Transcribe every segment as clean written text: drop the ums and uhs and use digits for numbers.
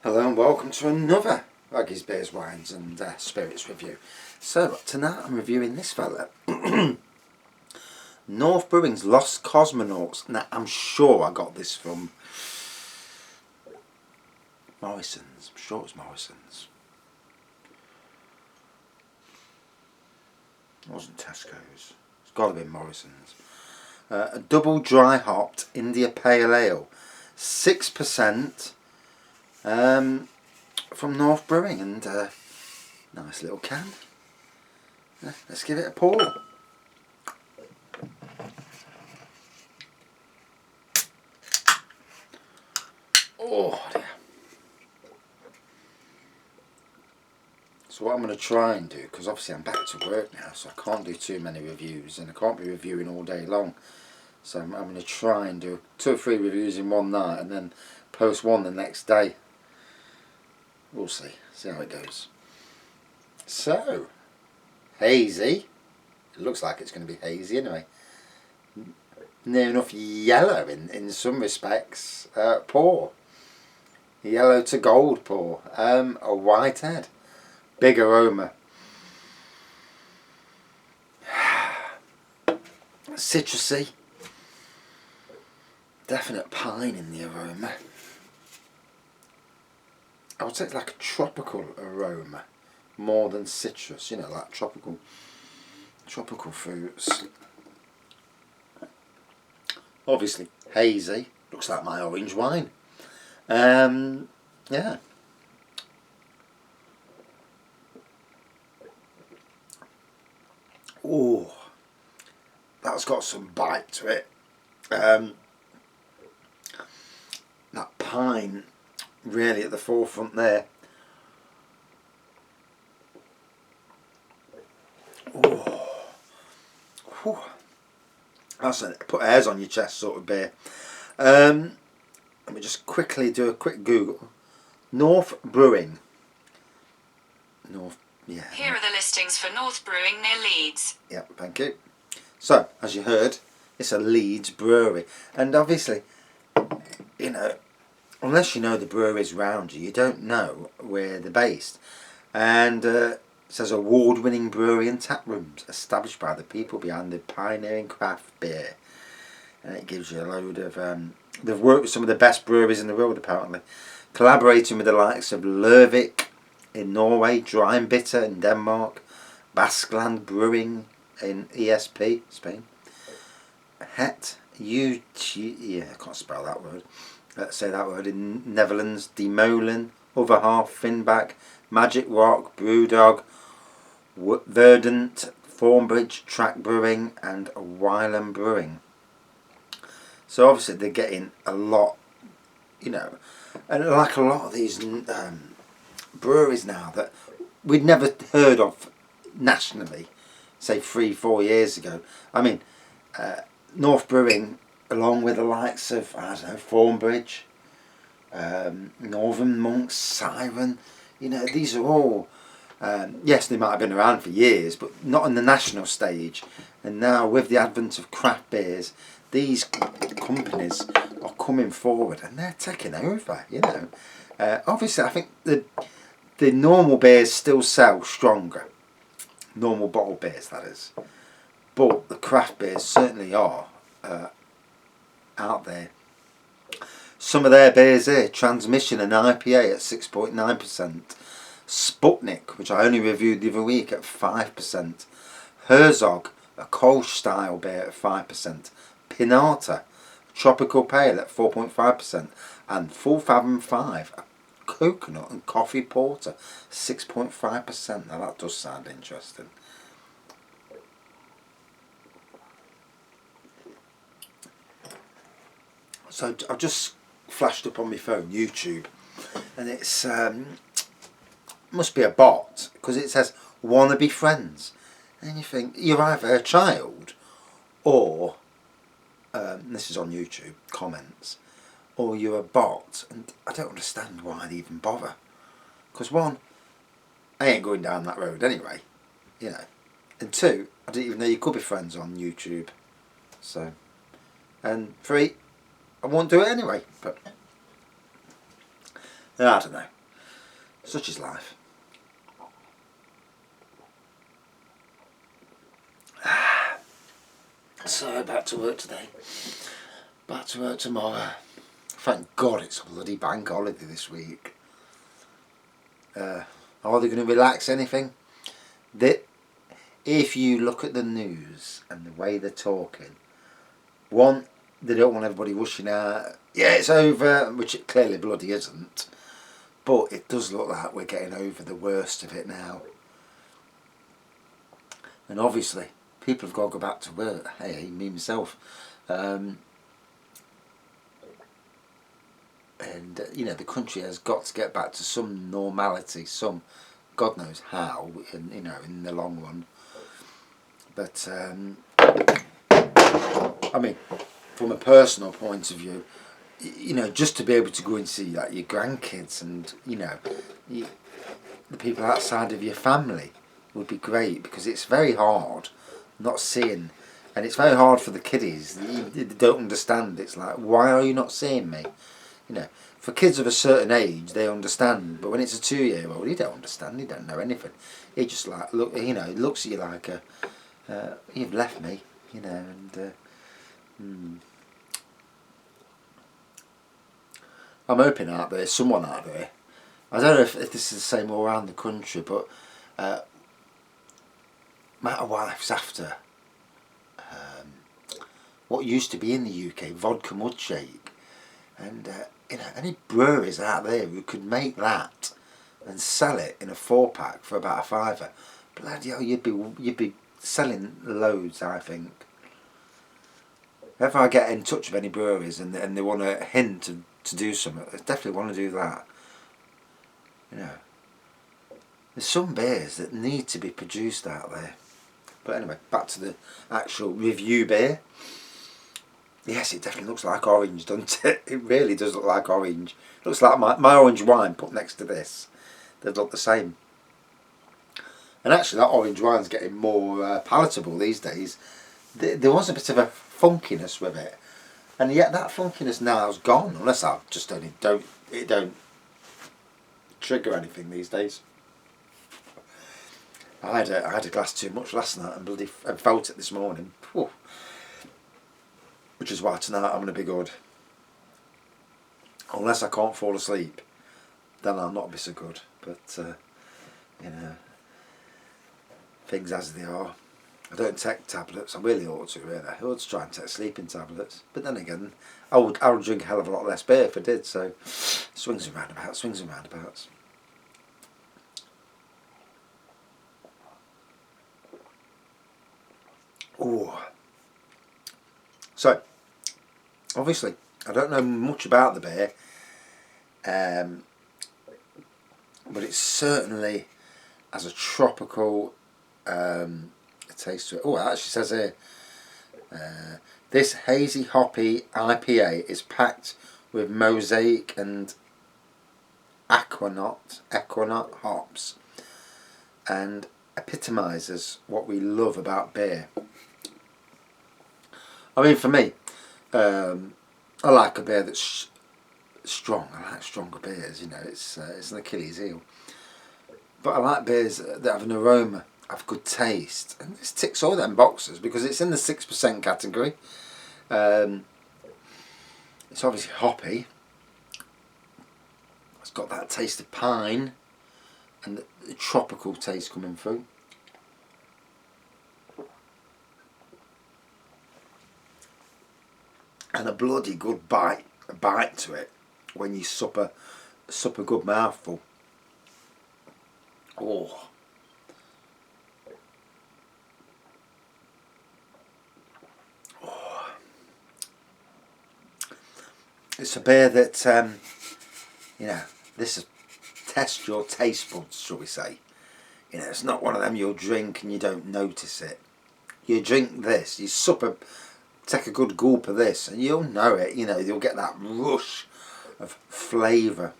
Hello and welcome to another Raggy's Beers, Wines and Spirits review. So tonight I'm reviewing this fella, North Brewing's Lost Cosmonauts. Now I'm sure I got this from Morrison's. I'm sure it was Morrison's. It wasn't Tesco's. It's got to be Morrison's. A double dry hopped India Pale Ale, 6%. From North Brewing, and nice little can. Let's give it a pour. Oh dear. So what I'm going to try and do, because obviously I'm back to work now, so I can't do too many reviews and I can't be reviewing all day long. So I'm going to try and do 2 or 3 reviews in one night and then post one the next day. We'll see how it goes. So, hazy. It looks like it's going to be hazy anyway. Near enough yellow in some respects. Pour. Yellow to gold pour. A white head. Big aroma. Citrusy. Definite pine in the aroma. I would say it's like a tropical aroma more than citrus, you know, like tropical fruits. Obviously hazy, looks like my orange wine. Yeah. Oh, that's got some bite to it. That pine really at the forefront there. Oh, whew. That's a put hairs on your chest sort of beer. Let me just quickly do a quick Google. North Brewing. Yeah. Here are the listings for North Brewing near Leeds. Yep, thank you. So, as you heard, it's a Leeds brewery, and obviously, you know, unless you know the breweries around you, you don't know where they're based. And it says award-winning brewery and tap rooms established by the people behind the pioneering craft beer. And it gives you a load of... they've worked with some of the best breweries in the world, apparently. Collaborating with the likes of Lervik in Norway, Dry and Bitter in Denmark, Baskeland Brewing in ESP, Spain. Het, yeah, I can't spell that word. Let's say that word, in Netherlands, De Molen, Other Half, Finback, Magic Rock, Brewdog, Verdant, Thornbridge, Track Brewing and Wylam Brewing. So obviously they're getting a lot, you know, and like a lot of these breweries now that we'd never heard of nationally, say 3-4 years ago. I mean, North Brewing, along with the likes of, I don't know, Thornbridge, Northern Monks, Siren, you know, these are all, yes, they might have been around for years, but not on the national stage. And now with the advent of craft beers, these companies are coming forward and they're taking over, you know. Obviously, I think the normal beers still sell stronger. Normal bottle beers, that is. But the craft beers certainly are out there. Some of their beers here, Transmission and IPA at 6.9%. Sputnik, which I only reviewed the other week, at 5%. Herzog, a Kolsch style beer at 5%. Pinata, a tropical pale at 4.5%. And Full Fathom 5, a coconut and coffee porter, 6.5%. Now that does sound interesting. So I've just flashed up on my phone YouTube, and it's must be a bot because it says "wanna be friends," and you think you're either a child or this is on YouTube comments, or you're a bot, and I don't understand why they even bother. Because one, I ain't going down that road anyway, you know, and two, I didn't even know you could be friends on YouTube. So, and three, I won't do it anyway. But I don't know. Such is life. So back to work today. Back to work tomorrow. Thank God it's a bloody bank holiday this week. Are they going to relax anything? If you look at the news and the way they're talking, one, they don't want everybody rushing out. Yeah, it's over, which it clearly bloody isn't. But it does look like we're getting over the worst of it now. And obviously, people have got to go back to work. Hey, me myself. And, you know, the country has got to get back to some normality, some, God knows how, you know, in the long run. But, I mean, from a personal point of view, you know, just to be able to go and see like your grandkids and, you know, the people outside of your family would be great, because it's very hard not seeing, and it's very hard for the kiddies. They don't understand. It's like, why are you not seeing me? You know, for kids of a certain age, they understand, but when it's a 2-year-old, he don't understand. He don't know anything. He just like look, you know, looks at you like you've left me, you know, and. I'm hoping out there, someone out there, I don't know if this is the same all around the country, but my wife's after what used to be in the UK, vodka mudshake, and you know, any breweries out there who could make that and sell it in a 4-pack for about a £5, bloody hell, you'd be selling loads, I think. If I get in touch with any breweries and they want a hint to do something, I definitely want to do that. You know, there's some beers that need to be produced out there. But anyway, back to the actual review beer. Yes, it definitely looks like orange, doesn't it? It really does look like orange. It looks like my orange wine put next to this. They look the same. And actually that orange wine's getting more palatable these days. There was a bit of a funkiness with it, and yet that funkiness now is gone, unless I just don't trigger anything these days. I had a glass too much last night and bloody felt it this morning. Whew. Which is why tonight I'm going to be good. Unless I can't fall asleep, then I'll not be so good. But you know, things as they are. I don't take tablets. I really ought to, really. I ought to try and take sleeping tablets. But then again, I would drink a hell of a lot less beer if I did. So, swings and roundabouts, swings and roundabouts. Oh. So, obviously, I don't know much about the beer. But it certainly has a tropical taste to it. Oh, it actually says here, this hazy hoppy IPA is packed with Mosaic and Equanot hops and epitomises what we love about beer. I mean, for me, I like a beer that's strong. I like stronger beers, you know, it's an Achilles heel. But I like beers that have an aroma, have good taste, and this ticks all them boxes because it's in the 6% category. It's obviously hoppy. It's got that taste of pine and the tropical taste coming through. And a bloody good bite to it when you sup a good mouthful. Oh. It's a beer that, you know, this is test your taste buds, shall we say. You know, it's not one of them you'll drink and you don't notice it. You drink this, you take a good gulp of this and you'll know it, you know, you'll get that rush of flavour.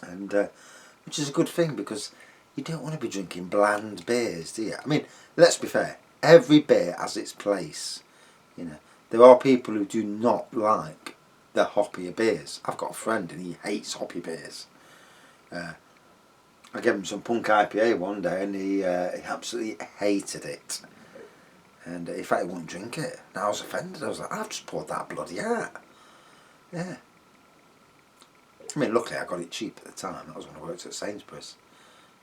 And, which is a good thing because you don't want to be drinking bland beers, do you? I mean, let's be fair, every beer has its place, you know. There are people who do not like the hoppier beers. I've got a friend and he hates hoppy beers. I gave him some punk IPA one day and he absolutely hated it. And in fact he wouldn't drink it. And I was offended. I was like, I've just poured that bloody out. Yeah. I mean, luckily I got it cheap at the time. That was when I worked at Sainsbury's.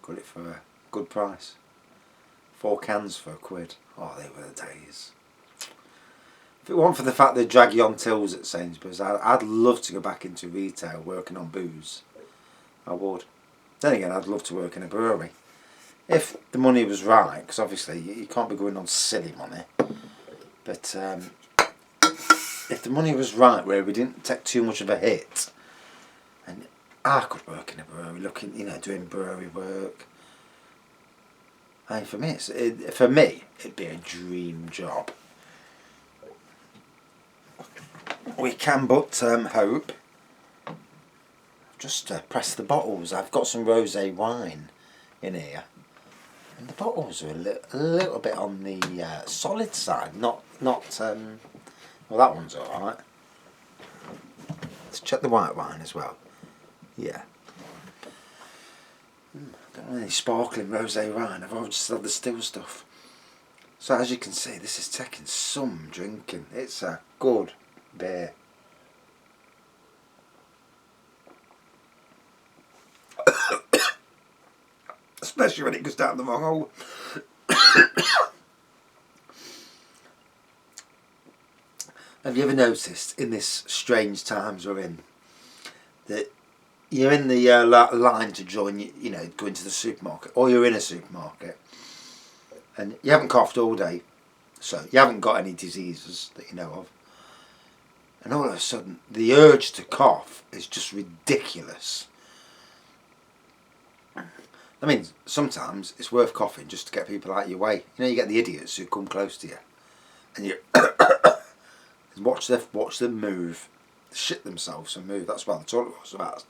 Got it for a good price. 4 cans for £1. Oh, they were the days. If it weren't for the fact they drag you on tills at Sainsbury's, I'd love to go back into retail working on booze. I would. Then again, I'd love to work in a brewery. If the money was right, because obviously you can't be going on silly money. But if the money was right where we didn't take too much of a hit, and I could work in a brewery, doing brewery work. And for me, it'd be a dream job. We can but hope. Just press the bottles. I've got some rosé wine in here, and the bottles are a little bit on the solid side. Not. Well, that one's all right. Let's check the white wine as well. Yeah. Don't want any sparkling rosé wine. I've always just had the still stuff. So as you can see, this is taking some drinking. It's a good beer. Especially when it goes down the wrong hole. Have you ever noticed in this strange times we're in that you're in the line to join, go into the supermarket, or you're in a supermarket and you haven't coughed all day, so you haven't got any diseases that you know of, and all of a sudden the urge to cough is just ridiculous. I mean, sometimes it's worth coughing just to get people out of your way. You get the idiots who come close to you and you watch them move, shit themselves and move. That's why the toilet was out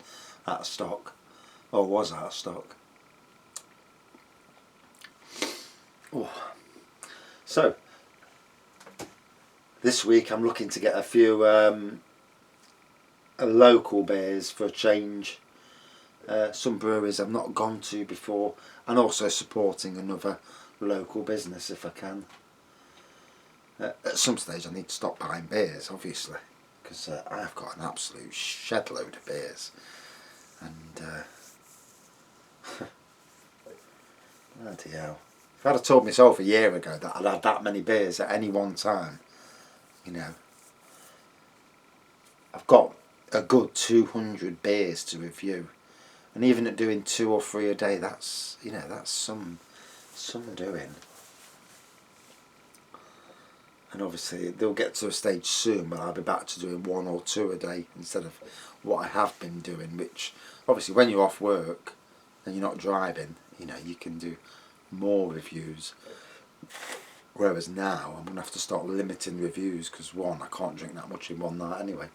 of stock, or was out of stock. Oh. So this week I'm looking to get a few local beers for a change. Some breweries I've not gone to before, and also supporting another local business if I can. At some stage I need to stop buying beers, obviously, because I've got an absolute shed load of beers, and bloody hell, if I'd have told myself a year ago that I'd had that many beers at any one time, I've got a good 200 beers to review, and even at doing 2 or 3 a day, that's some doing. And obviously they'll get to a stage soon where I'll be back to doing 1 or 2 a day instead of what I have been doing, which obviously when you're off work and you're not driving, you can do more reviews. Whereas now I'm going to have to start limiting reviews because 1, I can't drink that much in one night anyway.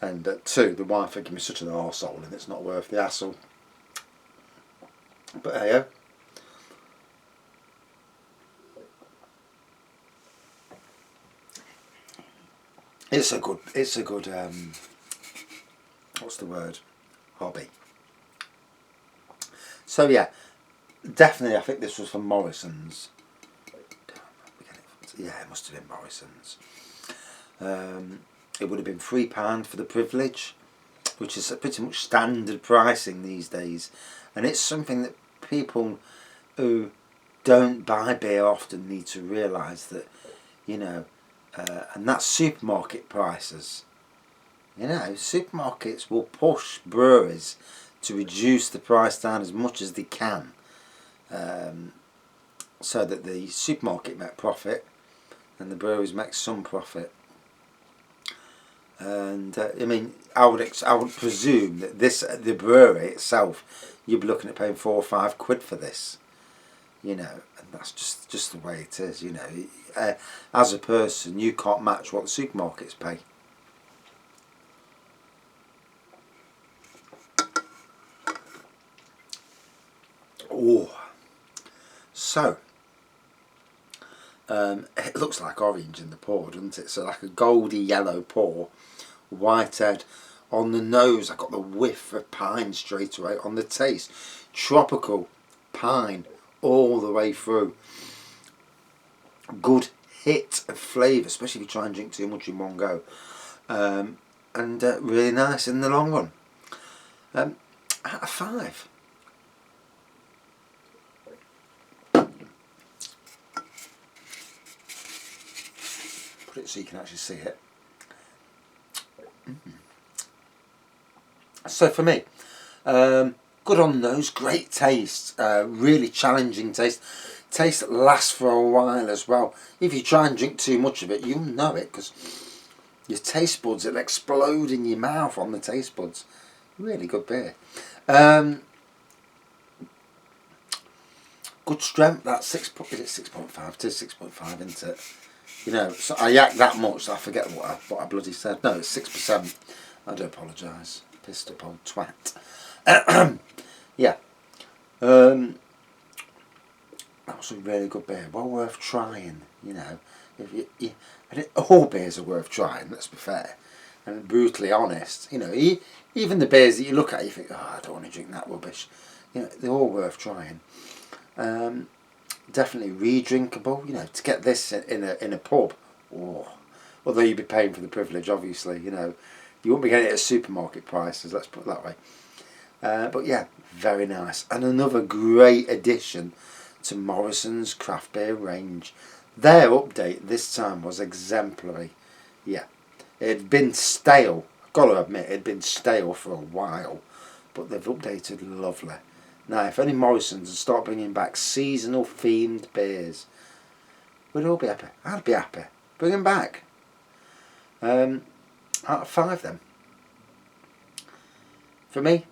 And 2, the wife will give me such an arsehole and it's not worth the hassle. But hey, it's a good what's the word? Hobby. So yeah, definitely I think this was from Morrison's. Yeah, it must have been Morrison's. It would have been £3 for the privilege, which is pretty much standard pricing these days, and it's something that people who don't buy beer often need to realise that, and that's supermarket prices. Supermarkets will push breweries to reduce the price down as much as they can, so that the supermarket make profit and the breweries make some profit. And I would presume that the brewery itself, you'd be looking at paying £4 or £5 for this, and that's just the way it is. As a person, you can't match what the supermarkets pay. Oh, so it looks like orange in the pour, doesn't it? So like a goldy yellow pour Whitehead. On the nose, I got the whiff of pine straight away. On the taste, tropical, pine, all the way through. Good hit of flavour, especially if you try and drink too much in one go. And really nice in the long run. Out of 5. Put it so you can actually see it. So for me, good on the nose, great taste, really challenging taste. Taste that lasts for a while as well. If you try and drink too much of it, you'll know it, because your taste buds, it'll explode in your mouth on the taste buds. Really good beer. Good strength. That's 6.5. It is 6.5, isn't it? You know, so I yak that much, so I forget what I bloody said. No, it's 6%. I do apologise. Pissed up old twat. Yeah. That was a really good beer. Well worth trying, you know. All beers are worth trying, let's be fair. And brutally honest, you know, even the beers that you look at, you think, oh, I don't want to drink that rubbish. You know, they're all worth trying. Definitely re-drinkable, you know, to get this in a pub. Oh, although you'd be paying for the privilege, obviously, you know. You won't be getting it at supermarket prices, let's put it that way. But yeah, very nice. And another great addition to Morrison's craft beer range. Their update this time was exemplary. Yeah, it had been stale. I've got to admit, it had been stale for a while. But they've updated lovely. Now, if any Morrisons would start bringing back seasonal themed beers, we'd all be happy. I'd be happy. Bring them back. Out of 5 then. For me,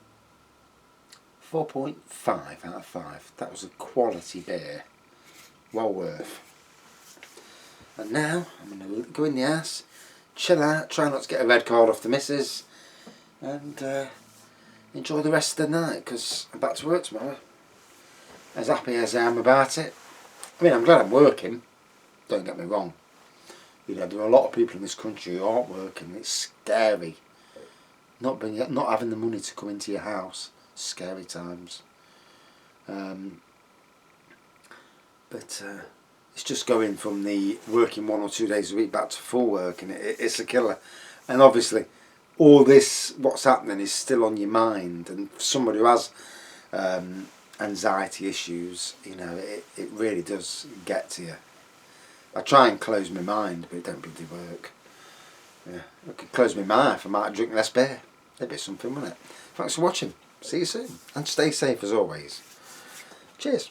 4.5 out of 5. That was a quality beer. Well worth. And now, I'm going to go in the ass, chill out, try not to get a red card off the missus, and enjoy the rest of the night, because I'm back to work tomorrow. As happy as I am about it. I mean, I'm glad I'm working, don't get me wrong. You know, there are a lot of people in this country who aren't working. It's scary. Not having the money to come into your house. Scary times. But it's just going from the working 1 or 2 days a week back to full work, and it's a killer. And obviously, all this, what's happening, is still on your mind. And for somebody who has anxiety issues, you know, it really does get to you. I try and close my mind, but it don't bloody work. Yeah, I could close my mouth, I might drink less beer. That'd be something, wouldn't it? Thanks for watching. See you soon. And stay safe as always. Cheers.